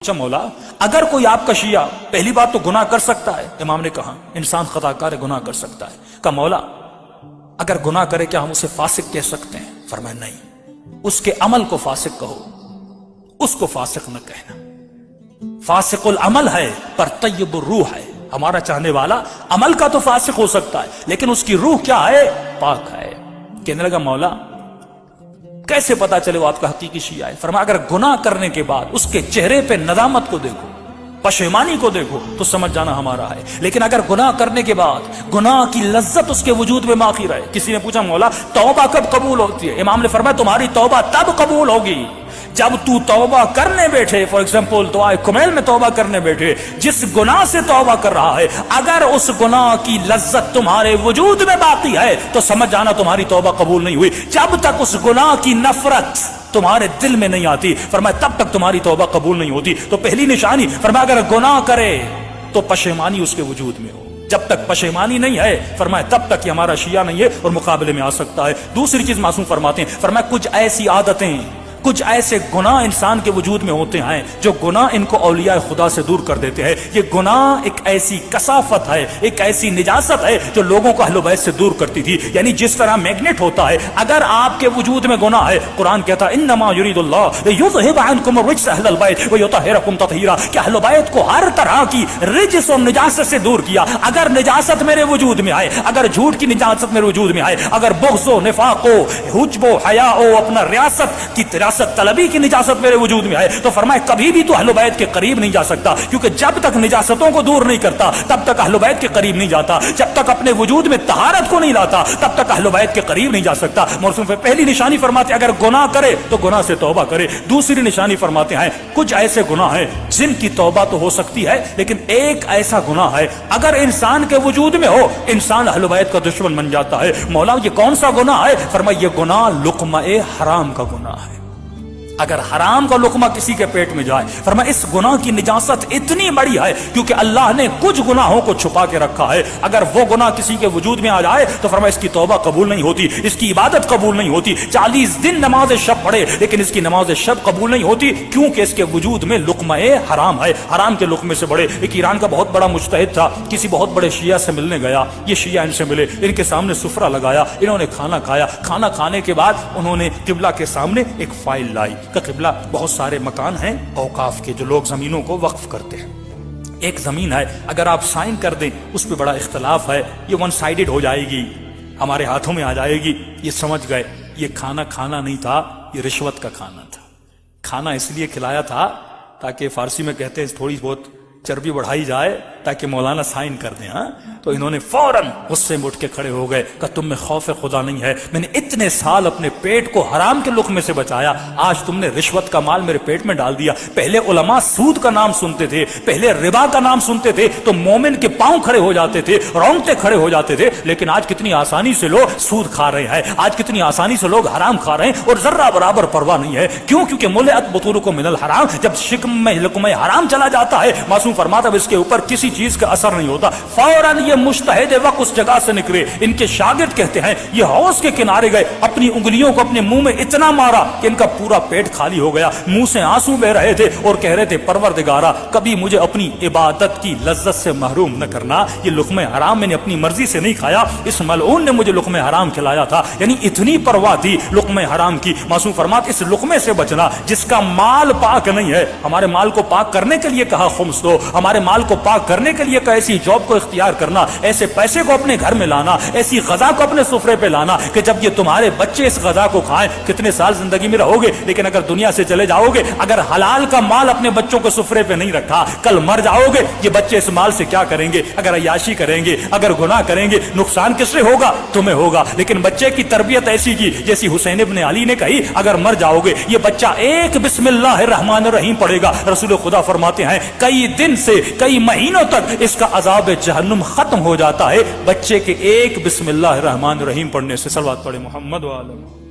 اچھا مولا، اگر کوئی آپ کا شیعہ پہلی بات تو گناہ کر سکتا ہے، امام نے کہا انسان خطا کار ہے، گناہ کر سکتا ہے. کہا مولا اگر گناہ کرے کیا ہم اسے فاسق کہہ سکتے ہیں؟ فرمایا نہیں، اس کے عمل کو فاسق کہو، اس کو فاسق نہ کہنا. فاسق العمل ہے پر طیب الروح ہے. ہمارا چاہنے والا عمل کا تو فاسق ہو سکتا ہے لیکن اس کی روح کیا ہے؟ پاک ہے. کہنے لگا مولا کیسے پتا چلے وہ آپ کا حقیقی شیعہ ہے؟ فرمایا اگر گناہ کرنے کے بعد اس کے چہرے پہ ندامت کو دیکھو، پشیمانی کو دیکھو تو سمجھ جانا ہمارا ہے. لیکن اگر گناہ کرنے کے بعد گناہ کی لذت اس کے وجود میں باقی رہے. کسی نے پوچھا مولا توبہ کب قبول ہوتی ہے؟ امام نے فرمایا تمہاری توبہ تب قبول ہوگی جب تو توبہ کرنے بیٹھے. فار ایگزامپل دعائے کمیل میں توبہ کرنے بیٹھے، جس گناہ سے توبہ کر رہا ہے اگر اس گناہ کی لذت تمہارے وجود میں باقی ہے تو سمجھ جانا تمہاری توبہ قبول نہیں ہوئی. جب تک اس گناہ کی نفرت تمہارے دل میں نہیں آتی فرمایا تب تک تمہاری توبہ قبول نہیں ہوتی. تو پہلی نشانی فرمایا اگر گناہ کرے تو پشیمانی اس کے وجود میں ہو. جب تک پشیمانی نہیں ہے فرمایا تب تک یہ ہمارا شیعہ نہیں ہے اور مقابلے میں آ سکتا ہے. دوسری چیز معصوم فرماتے ہیں فرمایا کچھ ایسی عادتیں، کچھ ایسے گناہ انسان کے وجود میں ہوتے ہیں جو گناہ ان کو اولیاء خدا سے دور کر دیتے ہیں. یہ گناہ ایک ایسی کثافت ہے، ایک ایسی نجاست ہے جو لوگوں کو اہل بیت سے دور کرتی تھی. یعنی جس طرح میگنیٹ ہوتا ہے، اگر آپ کے وجود میں گناہ ہے، قرآن کہتا ہے انما یرید اللہ لیذھب عنکم الرجس اہل البیت ویطہرکم تطہیرا، کہ اہل بیت کو ہر طرح کی رجس اور نجاست سے دور کیا. اگر نجاست میرے وجود میں آئے، اگر جھوٹ کی نجاست میرے وجود میں آئے، اگر بغض و نفاق و حجب و حیا و اپنا ریاست کی طلبی کی نجاست میرے وجود میں آئے تو فرمائے کبھی بھی تو اہل بیت کے قریب نہیں جا سکتا. کیونکہ جب تک نجاستوں کو دور نہیں کرتا تب تک اہل بیت کے قریب نہیں جاتا. جب تک اپنے وجود میں طہارت کو نہیں لاتا تب تک اہل بیت کے قریب نہیں جا سکتا. موسم پہ پہلی نشانی فرماتے اگر گناہ کرے تو گناہ سے توبہ کرے. دوسری نشانی فرماتے ہیں کچھ ایسے گناہ ہیں جن کی توبہ تو ہو سکتی ہے لیکن ایک ایسا گناہ ہے اگر انسان کے وجود میں ہو انسان اہل بیت کا دشمن بن جاتا ہے. مولا یہ کون سا گناہ ہے؟ فرمایا یہ گناہ لقمہ حرام کا گناہ ہے. اگر حرام کا لقمہ کسی کے پیٹ میں جائے فرمایا اس گناہ کی نجاست اتنی بڑی ہے کیونکہ اللہ نے کچھ گناہوں کو چھپا کے رکھا ہے. اگر وہ گناہ کسی کے وجود میں آ جائے تو فرمایا اس کی توبہ قبول نہیں ہوتی، اس کی عبادت قبول نہیں ہوتی. 40 دن نماز شب پڑھے لیکن اس کی نماز شب قبول نہیں ہوتی کیونکہ اس کے وجود میں لقمہ حرام ہے. حرام کے لقمے سے بڑے ایک ایران کا بہت بڑا مجتہد تھا، کسی بہت بڑے شیعہ سے ملنے گیا. یہ شیعہ ان سے ملے، ان کے سامنے سفرہ لگایا، انہوں نے کھانا کھایا. کھانا کھانے کے بعد انہوں نے قبلہ کے سامنے ایک فائل لائی کہ قبلہ بہت سارے مکان ہیں اوقاف کے جو لوگ زمینوں کو وقف کرتے ہیں. ایک زمین ہے اگر آپ سائن کر دیں اس پہ بڑا اختلاف ہے، یہ ون سائیڈڈ ہو جائے گی، ہمارے ہاتھوں میں آ جائے گی. یہ سمجھ گئے یہ کھانا کھانا نہیں تھا، یہ رشوت کا کھانا تھا. کھانا اس لیے کھلایا تھا تاکہ فارسی میں کہتے ہیں تھوڑی بہت چربی بڑھائی جائے تاکہ مولانا سائن کر دیں. ہاں تو انہوں نے فوراً غصے میں اٹھ کے کھڑے ہو گئے کہ تم میں خوف خدا نہیں ہے، میں نے اتنے سال اپنے پیٹ کو حرام کے لقمے سے بچایا، آج تم نے رشوت کا مال میرے پیٹ میں ڈال دیا. پہلے علماء سود کا نام سنتے تھے، پہلے ربا کا نام سنتے تھے تو مومن کے پاؤں کھڑے ہو جاتے تھے، رونگٹے کھڑے ہو جاتے تھے. لیکن آج کتنی آسانی سے لوگ سود کھا رہے ہیں، آج کتنی آسانی سے لوگ حرام کھا رہے ہیں اور ذرہ برابر پرواہ نہیں ہے. کیوں؟ کیونکہ ملئت بطونکم من الحرام، جب شکم میں لقمہ حرام چلا جاتا ہے معصوم فرماتا اس کے اوپر کسی چیز کا اثر نہیں ہوتا. فوراً یہ مجتہد وقت اس جگہ سے نکلے. ان کے شاگرد کہتے ہیں یہ حوض کے کنارے گئے، اپنی انگلیوں کو اپنے منہ میں اتنا مارا کہ ان کا پورا پیٹ خالی ہو گیا، منہ سے آنسو بہ رہے تھے اور کہہ رہے تھے پروردگارا کبھی مجھے اپنی عبادت کی لذت سے محروم نہ کرنا. یہ لقمہ حرام میں نے اپنی مرضی سے نہیں کھایا، اس ملعون نے مجھے لقمہ حرام کھلایا تھا. یعنی اتنی پرواہ تھی لقمہ حرام کی. معصوم فرمات اس لقمے سے بچنا جس کا مال پاک نہیں ہے. ہمارے مال کو پاک کرنے کے لیے کہا خمس دو، ہمارے مال کو پاک کرنے کے لیے کہ ایسی جاب کو اختیار کرنا، ایسے پیسے کو اپنے گھر میں لانا، ایسی غذا کو اپنے سفرے پہ لانا کہ جب یہ تمہارے بچے اس غذا کو کھائیں. کتنے سال زندگی میں رہو گے لیکن اگر دنیا سے چلے جاؤ گے، اگر حلال کا مال اپنے بچوں کو سفرے پہ نہیں رکھا، کل مر جاؤ گے یہ بچے اس مال سے کیا کریں گے؟ اگر عیاشی کریں گے، اگر گناہ کریں گے، نقصان کس سے ہوگا؟ تمہیں ہوگا. لیکن بچے کی تربیت ایسی کی جیسی حسین ابن علی نے کہی اگر مر جاؤ گے یہ بچہ ایک بسم اللہ الرحمن الرحیم پڑھے گا. رسول خدا فرماتے ہیں کئی دن سے کئی مہینوں تک اس کا عذاب جہنم ختم ہو جاتا ہے بچے کے ایک بسم اللہ الرحمن الرحیم پڑھنے سے. صلوات پڑھے محمد و آلہ.